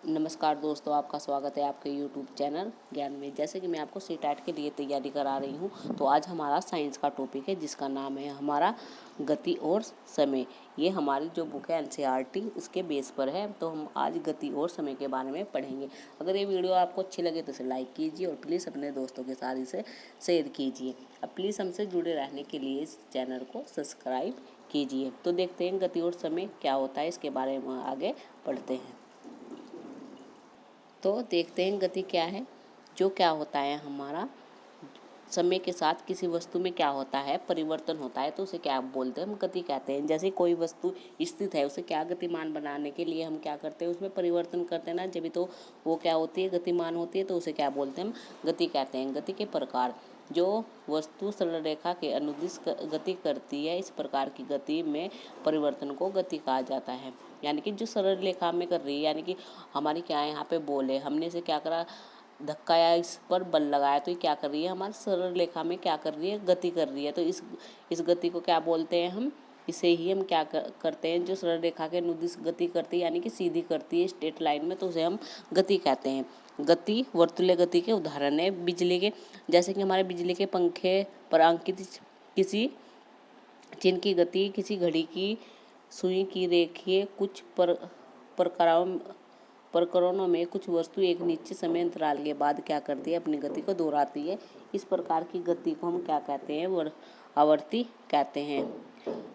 नमस्कार दोस्तों, आपका स्वागत है आपके YouTube चैनल ज्ञान में। जैसे कि मैं आपको सीटेट के लिए तैयारी करा रही हूँ, तो आज हमारा साइंस का टॉपिक है जिसका नाम है हमारा गति और समय। ये हमारी जो बुक है NCERT उसके बेस पर है। तो हम आज गति और समय के बारे में पढ़ेंगे। अगर ये वीडियो आपको अच्छी लगे तो इसे लाइक कीजिए और प्लीज़ अपने दोस्तों के साथ इसे शेयर कीजिए। अब प्लीज़ हमसे जुड़े रहने के लिए इस चैनल को सब्सक्राइब कीजिए। तो देखते हैं गति और समय क्या होता है, इसके बारे में आगे पढ़ते हैं। तो देखते हैं गति क्या है। जो क्या होता है हमारा समय के साथ किसी वस्तु में क्या होता है, परिवर्तन होता है, तो उसे क्या बोलते हैं, हम गति कहते हैं। जैसे कोई वस्तु स्थित है, उसे क्या गतिमान बनाने के लिए हम क्या करते हैं, उसमें परिवर्तन करते हैं ना, जब तो वो क्या होती है, गतिमान होती है। तो उसे क्या बोलते हैं, हम गति कहते हैं। गति के प्रकार, जो वस्तु सरल रेखा के अनुदिश गति करती है, इस प्रकार की गति में परिवर्तन को गति कहा जाता है। यानी कि जो सरल रेखा में कर रही है, यानी कि हमारी क्या है, यहाँ पे बॉल है, हमने इसे क्या करा, धक्का या इस पर बल लगाया, तो ये क्या कर रही है, हमारी सरल रेखा में क्या कर रही है, गति कर रही है। तो इस गति को क्या बोलते हैं, हम इसे ही हम क्या करते हैं, जो सरल रेखा के अनुदिश गति करती है, यानी कि सीधी करती है स्ट्रेट लाइन में, तो उसे हम गति कहते हैं। गति वर्तुल्य गति के उदाहरण है बिजली के, जैसे कि हमारे बिजली के पंखे पर अंकित किसी चिन्ह की गति, किसी घड़ी की सुई की रेखीय कुछ प्रकरणों में कुछ वस्तु एक निश्चित समय अंतराल के बाद क्या करती है, अपनी गति को दोहराती है। इस प्रकार की गति को हम क्या कहते हैं, आवर्ती कहते हैं।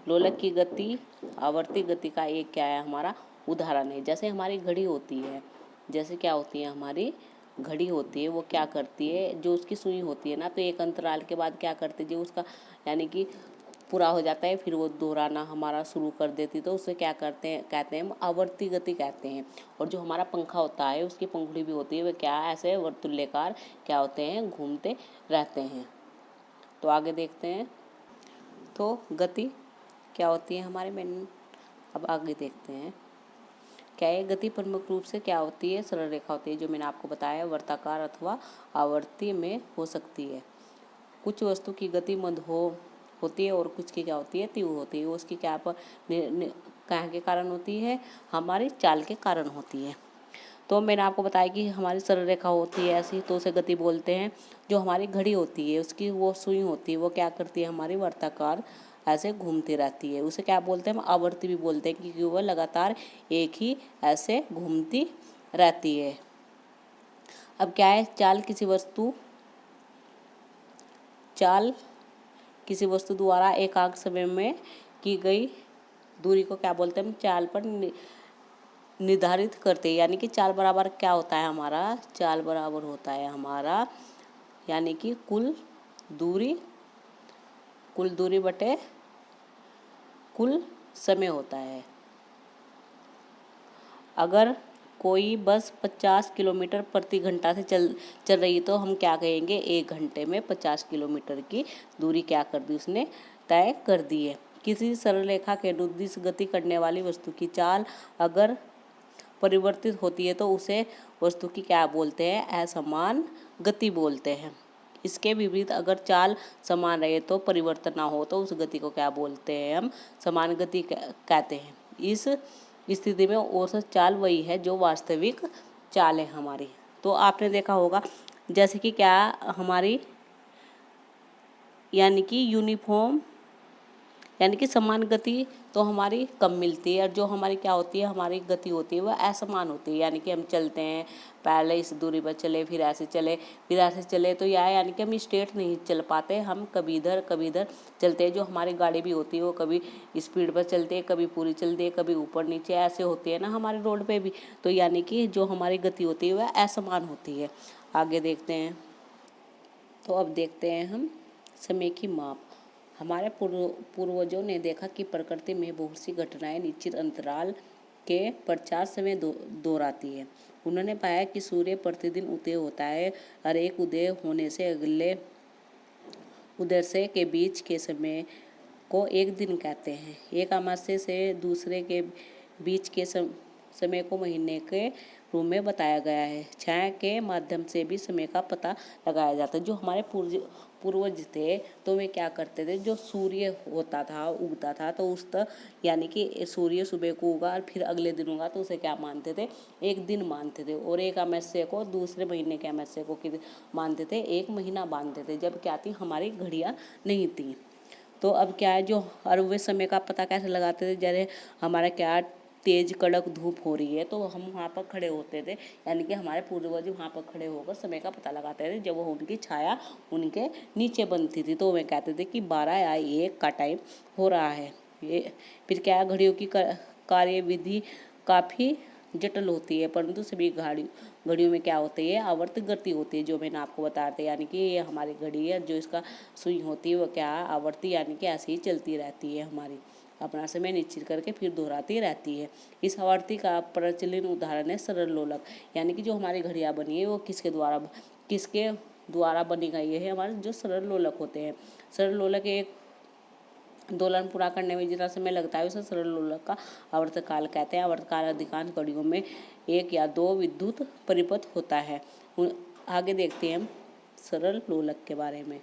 लोलक की गति आवर्ती गति का एक क्या है, हमारा उदाहरण है। जैसे हमारी घड़ी होती है, जैसे क्या होती है, हमारी घड़ी होती है, वो क्या करती है, जो उसकी सुई होती है ना, तो एक अंतराल के बाद क्या करती है, जो उसका यानी कि पूरा हो जाता है, फिर वो दोहराना हमारा शुरू कर देती, तो उसे क्या कहते हैं, हम आवर्ती गति कहते हैं। और जो हमारा पंखा होता है, उसकी पंखुड़ी भी होती है, वे क्या ऐसे वर्तुल्यकार क्या होते हैं, घूमते रहते हैं। तो आगे देखते हैं, तो गति क्या होती है हमारे में, अब आगे देखते हैं क्या है। गति प्रमुख रूप से क्या होती है, सरल रेखा होती है, जो मैंने आपको बताया, वर्ताकार अथवा आवर्ती में हो सकती है। कुछ वस्तु की गति मंद होती है और कुछ की क्या होती है, तीव्र होती है। उसकी क्या पर कहाँ के कारण होती है, हमारी चाल के कारण होती है। तो मैंने आपको बताया कि हमारी सरल रेखा होती है ऐसी, तो उसे गति बोलते हैं। जो हमारी घड़ी होती है, उसकी वो सुई होती है, वो क्या करती है, हमारी वर्ताकार ऐसे घूमती रहती है, उसे क्या बोलते हैं, हम आवर्ती भी बोलते हैं, क्योंकि वह लगातार एक ही ऐसे घूमती रहती है। अब क्या है, चाल किसी वस्तु द्वारा एकांक समय में की गई दूरी को क्या बोलते हैं, हम चाल पर निर्धारित करते हैं। यानी कि चाल बराबर क्या होता है हमारा, चाल बराबर होता है हमारा यानी कि कुल दूरी बटे कुल समय होता है। अगर कोई बस 50 किलोमीटर प्रति घंटा से चल रही है, तो हम क्या कहेंगे, 1 घंटे में 50 किलोमीटर की दूरी क्या कर दी, उसने तय कर दी है। किसी सरल रेखा के अनुदिश गति करने वाली वस्तु की चाल अगर परिवर्तित होती है, तो उसे वस्तु की क्या बोलते हैं, असमान गति बोलते हैं। इसके विपरीत अगर चाल समान रहे तो परिवर्तन ना हो, तो उस गति को क्या बोलते हैं, हम समान गति कहते हैं। इस स्थिति में औसत चाल वही है जो वास्तविक चाल है हमारी। तो आपने देखा होगा, जैसे कि क्या हमारी यानी कि यूनिफॉर्म यानी कि समान गति तो हमारी कम मिलती है, और जो हमारी क्या होती है, हमारी गति होती है वह असमान होती है। यानी कि हम चलते हैं, पहले इस दूरी पर चले, फिर ऐसे चले, तो यह यानी कि हम स्ट्रेट नहीं चल पाते, हम कभी इधर चलते हैं। जो हमारी गाड़ी भी होती है, वो कभी स्पीड पर चलती है, कभी पूरी चलती है, कभी ऊपर नीचे ऐसे होती है ना हमारे रोड पे भी। तो यानी कि जो हमारी गति होती है वह असमान होती है। आगे देखते हैं, तो अब देखते हैं हम समय की माप। हमारे पूर्वजों ने देखा कि प्रकृति में बहुत सी घटनाएं निश्चित अंतराल के पश्चात समय दोहराती है। उन्होंने पाया कि सूर्य प्रतिदिन उदय होता है और एक उदय होने से अगले उदय से के बीच के समय को एक दिन कहते हैं। एक अमावस्या से दूसरे के बीच के समय को महीने के रूप में बताया गया है। छाया के माध्यम से भी समय का पता लगाया जाता है। जो हमारे पूर्वज थे तो वे क्या करते थे, जो सूर्य होता था उगता था तो उस यानी कि सूर्य सुबह को उगा और फिर अगले दिन उगा तो उसे क्या मानते थे, एक दिन मानते थे। और एक अमावस्या को दूसरे महीने के अमावस्या को मानते थे, एक महीना मानते थे। जब क्या थी, हमारी घड़ियाँ नहीं थी। तो अब क्या है, जो और वे समय का पता कैसे लगाते थे, जैसे हमारा क्या तेज कड़क धूप हो रही है तो हम वहाँ पर खड़े होते थे, यानी कि हमारे पूर्वज वहाँ पर खड़े होकर समय का पता लगाते थे। जब वो उनकी छाया उनके नीचे बनती थी तो वे कहते थे कि 12 या 1 का टाइम हो रहा है। ये फिर क्या है, घड़ियों की कार्यविधि काफ़ी जटिल होती है, परंतु सभी घड़ियों में क्या होती है, आवर्त गति होती है, जो मैंने आपको बताया था। यानी कि ये हमारी घड़ी है, जो इसका सुई होती है वो क्या है, आवर्ती, यानी कि ऐसे ही चलती रहती है, हमारी अपना समय निश्चित करके फिर दोहराती रहती है। इस आवर्ती का प्रचलित उदाहरण है सरल लोलक, यानी कि जो हमारी घड़ियाँ बनी है वो किसके द्वारा बनी गई है, हमारे जो सरल लोलक होते हैं। सरल लोलक एक दोलन पूरा करने में जितना समय लगता है उसे सरल लोलक का आवर्तकाल कहते हैं। आवर्तकाल अधिकांश घड़ियों में 1 या 2 विद्युत परिपथ होता है। आगे देखते हैं हम सरल लोलक के बारे में।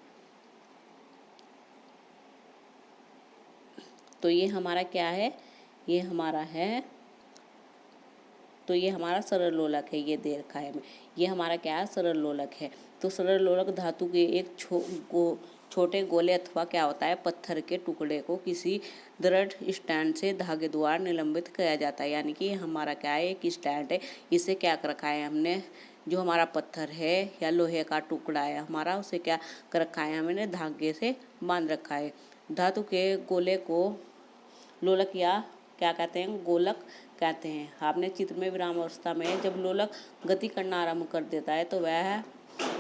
तो ये हमारा क्या है, ये हमारा सरल लोलक है। ये दे रखा है, ये हमारा क्या है, सरल लोलक है। तो सरल लोलक धातु के एक छोटे गोले अथवा क्या होता है, पत्थर के टुकड़े को किसी दृढ़ स्टैंड से धागे द्वारा निलंबित किया जाता है। यानी कि हमारा क्या है, एक स्टैंड है, इसे क्या कर रखा है हमने, जो हमारा पत्थर है या लोहे का टुकड़ा है हमारा, उसे क्या कर रखा है, हमने धागे से बांध रखा है। धातु के गोले को लोलक या क्या कहते हैं, गोलक कहते हैं। आपने चित्र में विराम अवस्था में जब लोलक गति करना आरंभ कर देता है तो वह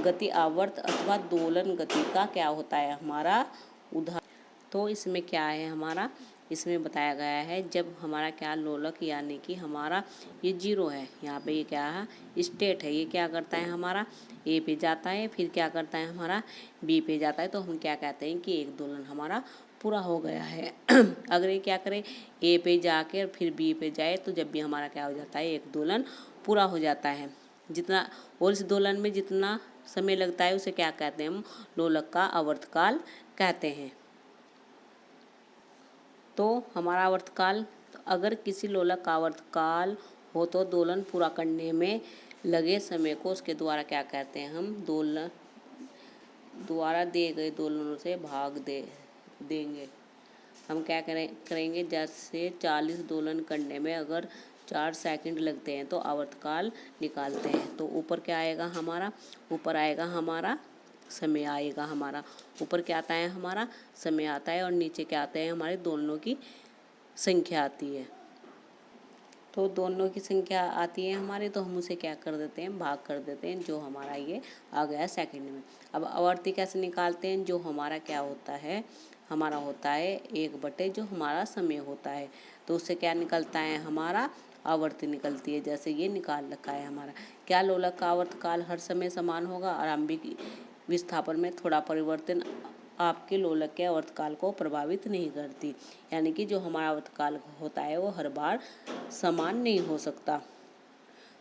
गति आवर्त अथवा दोलन गति का क्या होता है, हमारा उदाहरण। तो इसमें क्या है, हमारा इसमें बताया गया है जब हमारा क्या लोलक, यानी कि हमारा ये 0 है, यहाँ पे ये क्या है, स्टेट है, ये क्या करता है, हमारा ए पे जाता है, फिर क्या करता है, हमारा बी पे जाता है, तो हम क्या कहते हैं कि एक दोलन हमारा पूरा हो गया है। अगर ये क्या करे, ए पे जाके और फिर बी पे जाए तो जब भी हमारा क्या हो जाता है, एक दोलन पूरा हो जाता है। जितना और इस दोलन में जितना समय लगता है उसे क्या कहते हैं, हम लोलक का आवर्तकाल कहते हैं। तो हमारा आवर्तकाल, अगर किसी लोलक का आवर्तकाल हो तो दोलन पूरा करने में लगे समय को उसके द्वारा क्या कहते हैं, हम दोलन द्वारा दिए गए दोलनों से भाग देंगे। हम क्या करेंगे, जैसे 40 दोलन करने में अगर 4 सेकंड लगते हैं तो आवर्तकाल निकालते हैं। तो ऊपर क्या आएगा हमारा, ऊपर आएगा हमारा समय, आएगा हमारा ऊपर क्या आता है, हमारा समय आता है, और नीचे क्या आता है, हमारे दोनों की संख्या आती है। तो दोनों की संख्या आती है हमारे, तो हम उसे क्या कर देते हैं, भाग कर देते हैं, जो हमारा ये आ गया सेकंड में। अब आवर्ती कैसे निकालते हैं, जो हमारा क्या होता है, हमारा होता है 1/, जो हमारा समय होता है, तो उससे क्या निकलता है, हमारा आवर्ती निकलती है। जैसे ये निकाल रखा है हमारा। क्या लोलक का आवर्तकाल हर समय समान होगा, आरंभिक विस्थापन में थोड़ा परिवर्तन आपके लोलक के आवर्तकाल को प्रभावित नहीं करती। यानी कि जो हमारा आवर्तकाल होता है वो हर बार समान नहीं हो सकता।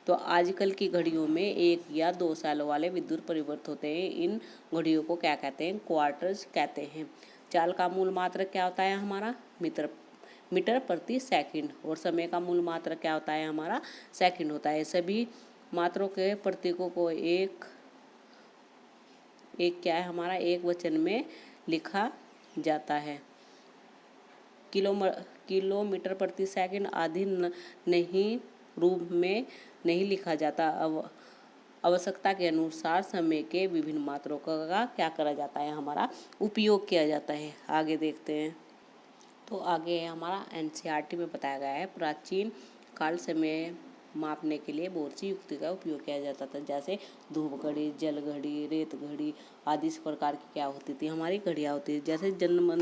तो आजकल की घड़ियों में 1 या 2 साल वाले विद्युत परिवर्त होते हैं। इन घड़ियों को क्या कहते हैं, क्वार्टर्स कहते हैं। चाल का मूल मात्रक क्या होता है, हमारा मीटर प्रति सेकंड, और समय का मूल मात्रक क्या होता है, हमारा सेकंड होता है। सभी मात्रों के प्रतीकों को एक क्या है, हमारा एक वचन में लिखा जाता है। किलोमीटर प्रति सेकंड आदि नहीं रूप में नहीं लिखा जाता। आवश्यकता के अनुसार समय के विभिन्न मात्रों का क्या करा जाता है, हमारा उपयोग किया जाता है। आगे देखते हैं। तो आगे हमारा एनसीईआरटी में बताया गया है, प्राचीन काल समय मापने के लिए बहुत सी युक्ति का उपयोग किया जाता था, जैसे धूप घड़ी, जल घड़ी, रेत घड़ी आदि इस प्रकार की क्या होती थी, हमारी घड़ियाँ होती थी। जैसे जन्म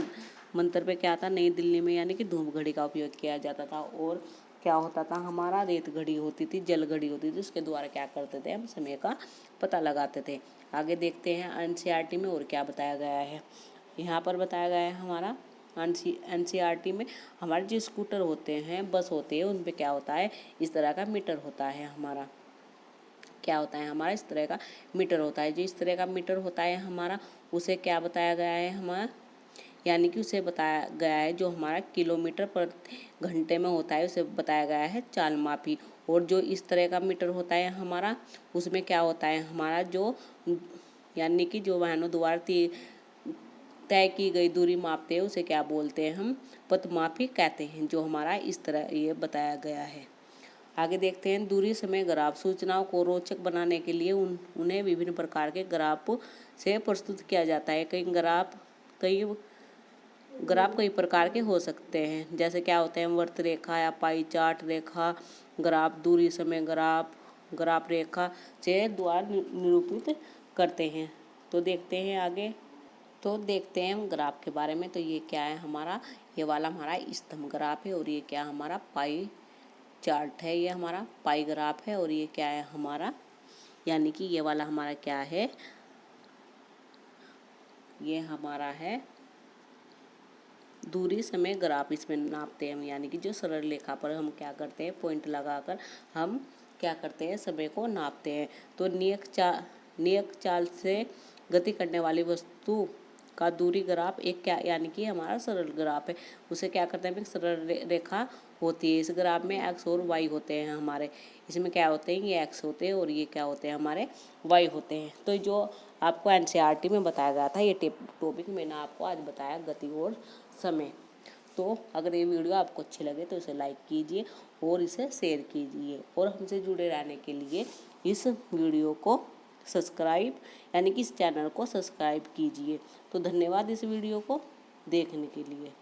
मंत्र पे क्या था, नई दिल्ली में, यानी कि धूप घड़ी का उपयोग किया जाता था। और क्या होता था, हमारा रेत घड़ी होती थी, जल घड़ी होती थी, उसके द्वारा क्या करते थे, हम समय का पता लगाते थे। आगे देखते हैं एनसीईआरटी में और क्या बताया गया है। यहाँ पर बताया गया है हमारा एनसीईआरटी में हमारे जो स्कूटर होते हैं, बस होते हैं, उन पे क्या होता है, इस तरह का मीटर होता है हमारा। क्या होता है हमारा, इस तरह का मीटर होता है। जो इस तरह का मीटर होता है हमारा, उसे क्या बताया गया है हमारा, यानी कि उसे बताया गया है जो हमारा किलोमीटर पर घंटे में होता है, उसे बताया गया है चाल मापी। और जो इस तरह का मीटर होता है हमारा, उसमें क्या होता है हमारा, जो यानी कि जो वाहनों द्वारा तय की गई दूरी मापते हैं, उसे क्या बोलते हैं, हम पथमापी कहते हैं। जो हमारा इस तरह ये बताया गया है। आगे देखते हैं दूरी समय ग्राफ। सूचनाओं को रोचक बनाने के लिए उन्हें विभिन्न प्रकार के ग्राफ से प्रस्तुत किया जाता है। ग्राफ कई प्रकार के हो सकते हैं, जैसे क्या होते हैं, वर्त रेखा या पाई चार्ट रेखा ग्राफ, दूरी समय ग्राफ रेखा से द्वारा निरूपित करते हैं। तो देखते हैं आगे, तो देखते हैं हम ग्राफ के बारे में। तो ये क्या है हमारा, ये वाला हमारा स्तंभ ग्राफ है, और ये क्या हमारा पाई चार्ट है, ये हमारा पाई ग्राफ है। और ये क्या है हमारा, यानी कि ये वाला हमारा क्या है, ये हमारा है दूरी समय ग्राफ। इसमें नापते हैं हम, यानी कि जो सरल रेखा पर हम क्या करते हैं, पॉइंट लगाकर हम क्या करते हैं, समय को नापते हैं। तो नियत चाल से गति करने वाली वस्तु का दूरी ग्राफ एक क्या, यानी कि हमारा सरल ग्राफ है। उसे क्या करते हैं, एक सरल रेखा होती है। इस ग्राफ में एक्स और वाई होते हैं हमारे। इसमें क्या होते हैं, ये एक्स होते हैं और ये क्या होते हैं हमारे वाई होते हैं। तो जो आपको एनसीईआरटी में बताया गया था, ये टॉपिक मैंने आपको आज बताया, गति और समय। तो अगर ये वीडियो आपको अच्छी लगे तो इसे लाइक कीजिए और इसे शेयर कीजिए, और हमसे जुड़े रहने के लिए इस वीडियो को सब्सक्राइब, यानी कि इस चैनल को सब्सक्राइब कीजिए। तो धन्यवाद इस वीडियो को देखने के लिए।